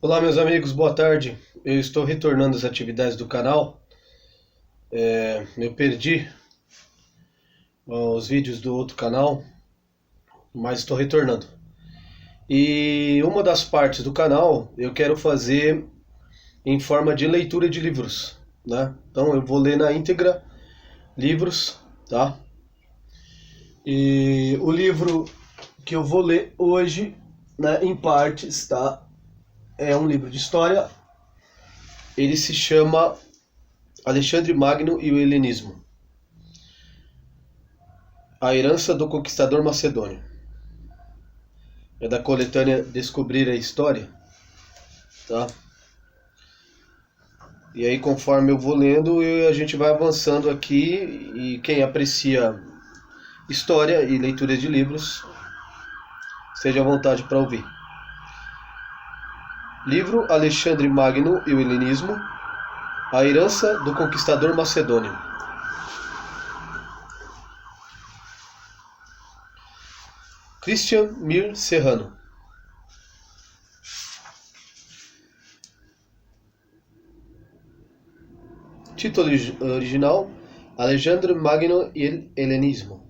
Olá, meus amigos, boa tarde. Eu estou retornando às atividades do canal. Eu perdi os vídeos do outro canal, mas estou retornando. E uma das partes do canal eu quero fazer em forma de leitura de livros, né? Então eu vou ler na íntegra livros, tá? E o livro que eu vou ler hoje, né, em partes, tá? É um livro de história. Ele se chama Alexandre Magno e o Helenismo. A herança do conquistador macedônio. É da coletânea Descobrir a História, tá? E aí, conforme eu vou lendo, a gente vai avançando aqui, e quem aprecia história e leitura de livros, esteja à vontade para ouvir. Livro Alexandre Magno e o Helenismo, a herança do conquistador macedônio. Christian Mir Serrano. Título original: Alexandre Magno e el Helenismo.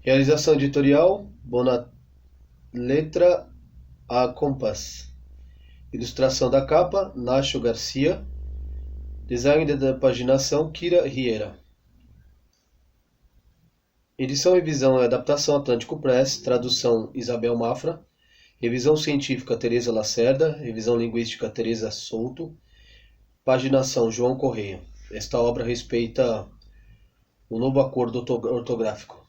Realização editorial: Bonaletra a Compass. Ilustração da capa: Nacho Garcia. Design da paginação: Kira Riera. Edição e revisão e adaptação Atlântico Press. Tradução Isabel Mafra. Revisão científica Tereza Lacerda. Revisão linguística Tereza Souto. Paginação João Correia. Esta obra respeita o novo acordo ortográfico.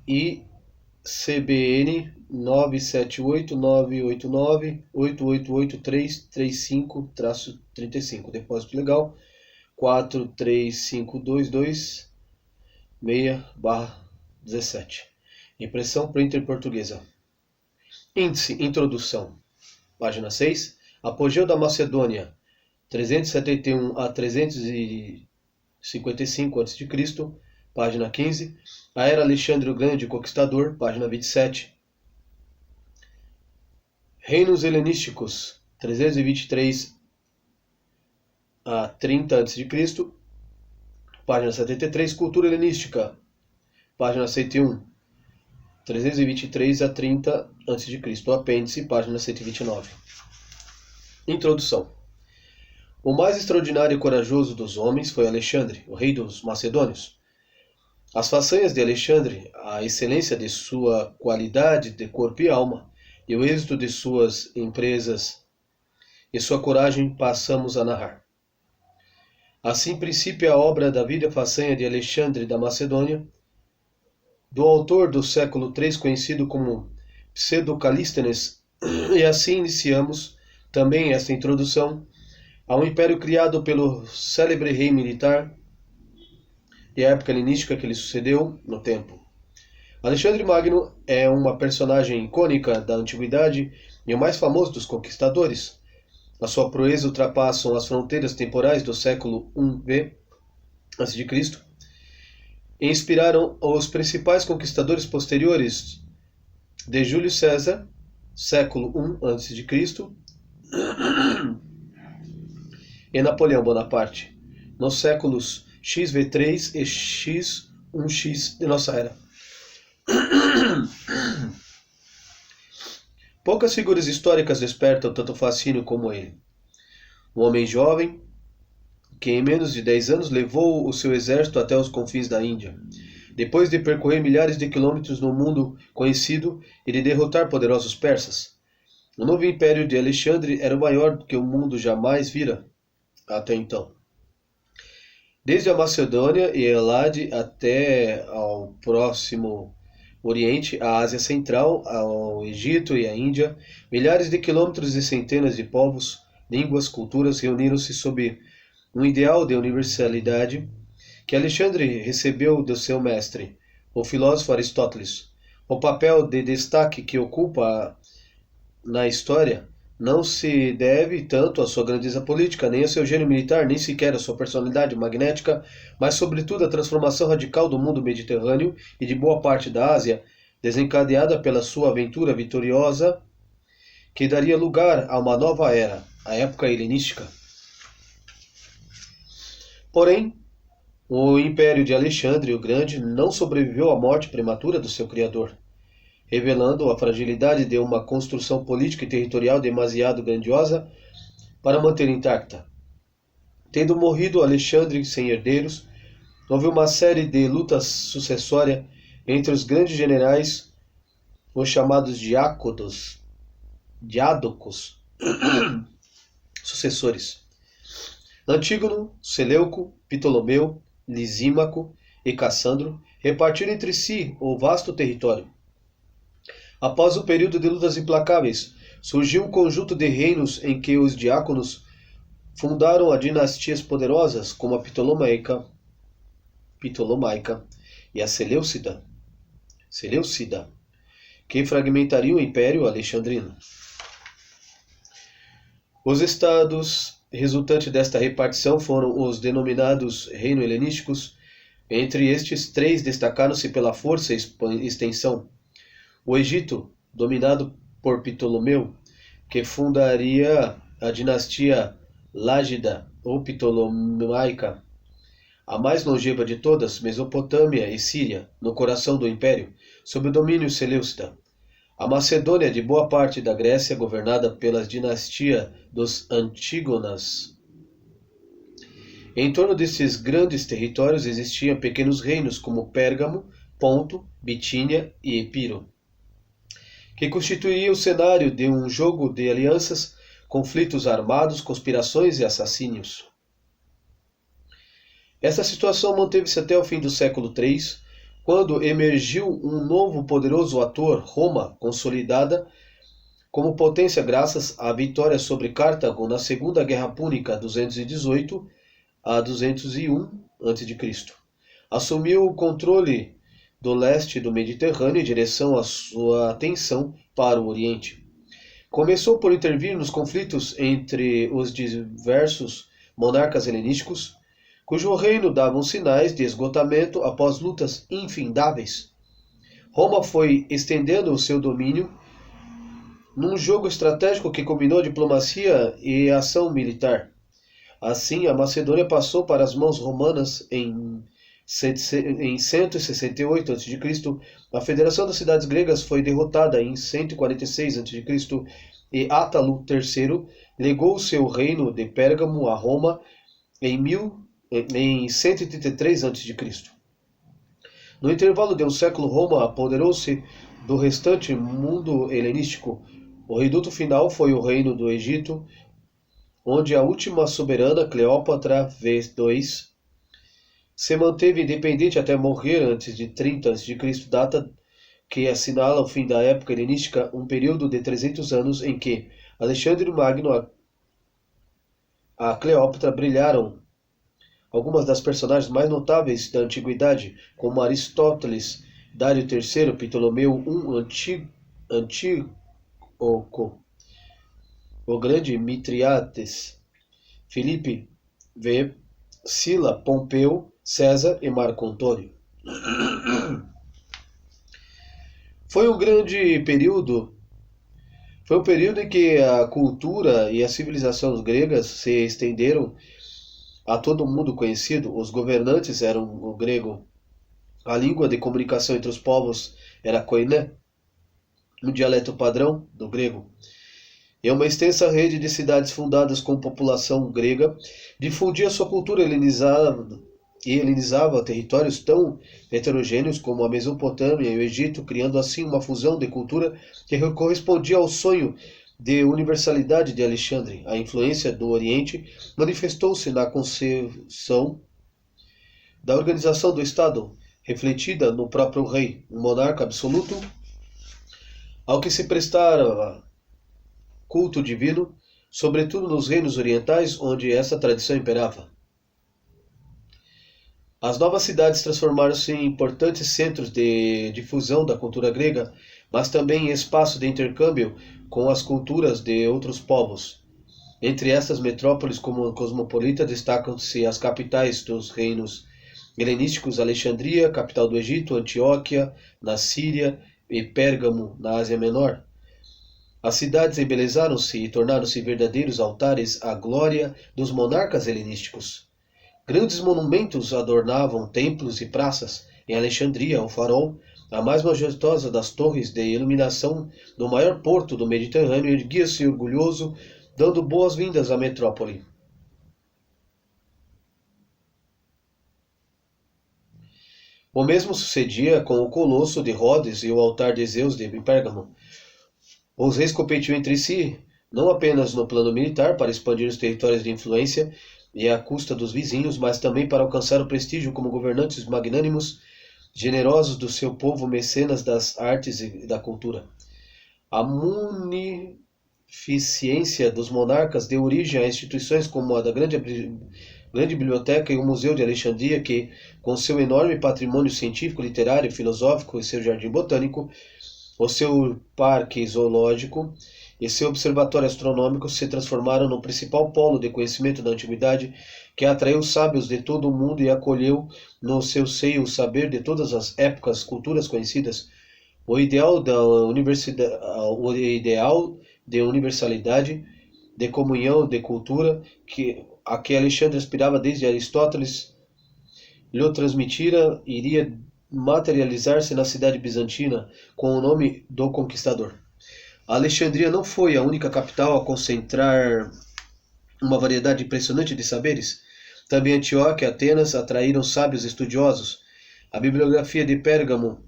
ICBN 978-989-888-335-35, depósito legal 43522-6/17. Impressão printer portuguesa. Índice, introdução. Página 6. Apogeu da Macedônia, 371 a 355 a.C., página 15. A Era Alexandre o Grande Conquistador, página 27. Reinos helenísticos, 323 a 30 a.C., página 73. Cultura helenística, página 101. 323 a 30 a.C., apêndice, página 129. Introdução. O mais extraordinário e corajoso dos homens foi Alexandre, o rei dos macedônios. As façanhas de Alexandre, a excelência de sua qualidade de corpo e alma, e o êxito de suas empresas e sua coragem passamos a narrar. Assim princípio a obra da vida façanha de Alexandre da Macedônia, do autor do século III conhecido como Pseudo-Calístenes, e assim iniciamos também esta introdução a um império criado pelo célebre rei militar e a época helenística que lhe sucedeu no tempo. Alexandre Magno é uma personagem icônica da antiguidade e o mais famoso dos conquistadores. A sua proeza ultrapassam as fronteiras temporais do século I a.C. e inspiraram os principais conquistadores posteriores de Júlio César, século I a.C., e Napoleão Bonaparte, nos séculos XV3 e X1X de nossa era. Poucas figuras históricas despertam tanto fascínio como ele. Um homem jovem que em menos de 10 anos levou o seu exército até os confins da Índia, depois de percorrer milhares de quilômetros no mundo conhecido e de derrotar poderosos persas. O novo império de Alexandre era o maior que o mundo jamais vira até então. Desde a Macedônia e Elade até ao próximo Oriente, a Ásia Central, ao Egito e à Índia, milhares de quilômetros e centenas de povos, línguas, culturas reuniram-se sob um ideal de universalidade que Alexandre recebeu do seu mestre, o filósofo Aristóteles. O papel de destaque que ocupa na história não se deve tanto à sua grandeza política, nem ao seu gênio militar, nem sequer à sua personalidade magnética, mas sobretudo à transformação radical do mundo mediterrâneo e de boa parte da Ásia, desencadeada pela sua aventura vitoriosa, que daria lugar a uma nova era, a época helenística. Porém, o Império de Alexandre o Grande não sobreviveu à morte prematura do seu criador, revelando a fragilidade de uma construção política e territorial demasiado grandiosa para manter intacta. Tendo morrido Alexandre sem herdeiros, houve uma série de lutas sucessórias entre os grandes generais, os chamados diádocos, sucessores. Antígono, Seleuco, Ptolomeu, Lisímaco e Cassandro repartiram entre si o vasto território. Após o período de lutas implacáveis, surgiu um conjunto de reinos em que os diáconos fundaram a dinastias poderosas como a Ptolomaica e a Seleucida, que fragmentariam o Império Alexandrino. Os estados resultantes desta repartição foram os denominados reinos helenísticos. Entre estes, 3 destacaram-se pela força e extensão. O Egito, dominado por Ptolomeu, que fundaria a dinastia Lágida ou Ptolomaica, a mais longeva de todas, Mesopotâmia e Síria, no coração do império, sob o domínio seleucida. A Macedônia de boa parte da Grécia, governada pela dinastia dos Antígonas. Em torno desses grandes territórios existiam pequenos reinos como Pérgamo, Ponto, Bitínia e Epiro, que constituiria o cenário de um jogo de alianças, conflitos armados, conspirações e assassínios. Essa situação manteve-se até o fim do século III, quando emergiu um novo poderoso ator, Roma, consolidada como potência graças à vitória sobre Cartago na Segunda Guerra Púnica 218 a 201 a.C. Assumiu o controle do leste do Mediterrâneo em direção à sua atenção para o Oriente. Começou por intervir nos conflitos entre os diversos monarcas helenísticos, cujo reino davam sinais de esgotamento após lutas infindáveis. Roma foi estendendo o seu domínio num jogo estratégico que combinou diplomacia e ação militar. Assim, a Macedônia passou para as mãos romanas em 168 a.C., a Federação das Cidades Gregas foi derrotada em 146 a.C. e Átalo III legou seu reino de Pérgamo a Roma em 133 a.C. No intervalo de um século, Roma apoderou-se do restante mundo helenístico. O reduto final foi o reino do Egito, onde a última soberana, Cleópatra II, se manteve independente até morrer antes de 30 a.C., data que assinala o fim da época helenística, um período de 300 anos em que Alexandre Magno a Cleópatra brilharam algumas das personagens mais notáveis da antiguidade, como Aristóteles, Dário III, Ptolomeu I, Antíoco, o Grande, Mitriates, Filipe V, Sila, Pompeu, César e Marco Antônio. Foi um período em que a cultura e a civilização gregas se estenderam a todo mundo conhecido. Os governantes eram o grego. A língua de comunicação entre os povos era koiné, um dialeto padrão do grego. E uma extensa rede de cidades fundadas com população grega difundia sua cultura e helenizava territórios tão heterogêneos como a Mesopotâmia e o Egito, criando assim uma fusão de cultura que correspondia ao sonho de universalidade de Alexandre. A influência do Oriente manifestou-se na concepção da organização do Estado, refletida no próprio rei, um monarca absoluto, ao que se prestava culto divino, sobretudo nos reinos orientais, onde essa tradição imperava. As novas cidades transformaram-se em importantes centros de difusão da cultura grega, mas também espaço de intercâmbio com as culturas de outros povos. Entre estas metrópoles cosmopolitas destacam-se as capitais dos reinos helenísticos: Alexandria, capital do Egito, Antioquia, na Síria, e Pérgamo, na Ásia Menor. As cidades embelezaram-se e tornaram-se verdadeiros altares à glória dos monarcas helenísticos. Grandes monumentos adornavam templos e praças. Em Alexandria, o farol, a mais majestosa das torres de iluminação do maior porto do Mediterrâneo, erguia-se orgulhoso, dando boas-vindas à metrópole. O mesmo sucedia com o Colosso de Rhodes e o altar de Zeus de Pérgamo. Os reis competiam entre si, não apenas no plano militar, para expandir os territórios de influência e à custa dos vizinhos, mas também para alcançar o prestígio como governantes magnânimos, generosos do seu povo, mecenas das artes e da cultura. A munificência dos monarcas deu origem a instituições como a da Grande Biblioteca e o Museu de Alexandria, que, com seu enorme patrimônio científico, literário, filosófico e seu jardim botânico, o seu parque zoológico e seu observatório astronômico, se transformaram no principal polo de conhecimento da antiguidade, que atraiu sábios de todo o mundo e acolheu no seu seio o saber de todas as épocas, culturas conhecidas. O ideal de universalidade, de comunhão, de cultura, a que Alexandre aspirava desde Aristóteles, lhe transmitira, iria materializar-se na cidade bizantina com o nome do conquistador. A Alexandria não foi a única capital a concentrar uma variedade impressionante de saberes. Também Antioquia e Atenas atraíram sábios estudiosos. A bibliografia de Pérgamo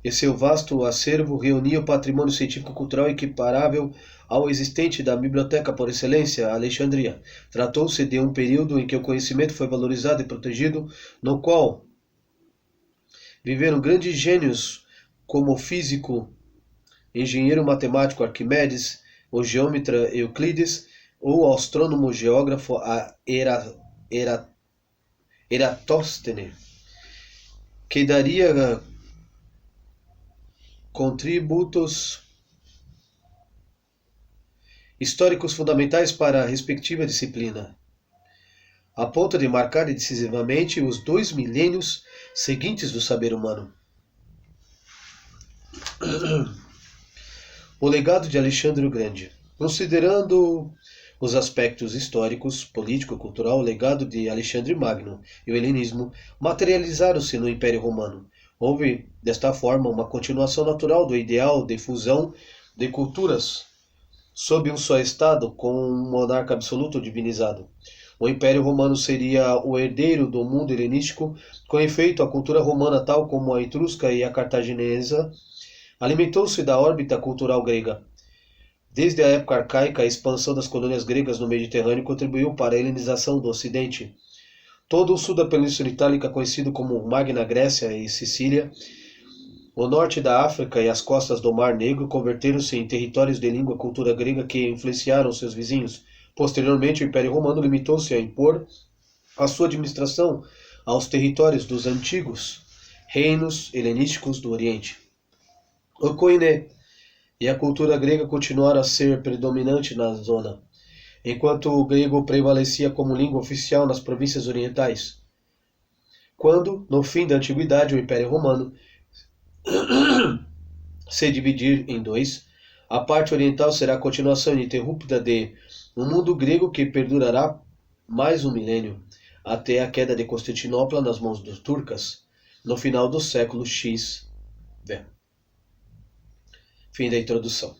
e seu vasto acervo reunia o patrimônio científico-cultural equiparável ao existente da biblioteca por excelência, a Alexandria. Tratou-se de um período em que o conhecimento foi valorizado e protegido, no qual viveram grandes gênios como o físico, engenheiro matemático Arquimedes, o geômetra Euclides, ou o astrônomo geógrafo Eratóstenes, que daria contributos históricos fundamentais para a respectiva disciplina, a ponto de marcar decisivamente os 2 milênios seguintes do saber humano. O legado de Alexandre o Grande. Considerando os aspectos históricos, político-cultural, o legado de Alexandre Magno e o helenismo materializaram-se no Império Romano. Houve, desta forma, uma continuação natural do ideal de fusão de culturas sob um só Estado, com um monarca absoluto divinizado. O Império Romano seria o herdeiro do mundo helenístico. Com efeito, a cultura romana, tal como a etrusca e a cartaginesa, alimentou-se da órbita cultural grega. Desde a época arcaica, a expansão das colônias gregas no Mediterrâneo contribuiu para a helenização do Ocidente. Todo o sul da Península Itálica, conhecido como Magna Grécia e Sicília, o norte da África e as costas do Mar Negro converteram-se em territórios de língua e cultura grega que influenciaram seus vizinhos. Posteriormente, o Império Romano limitou-se a impor a sua administração aos territórios dos antigos reinos helenísticos do Oriente. O koiné e a cultura grega continuaram a ser predominante na zona, enquanto o grego prevalecia como língua oficial nas províncias orientais. Quando, no fim da Antiguidade, o Império Romano se dividir em 2, a parte oriental será a continuação ininterrupta de um mundo grego que perdurará mais um milênio, até a queda de Constantinopla nas mãos dos turcas, no final do século X. Fim da introdução.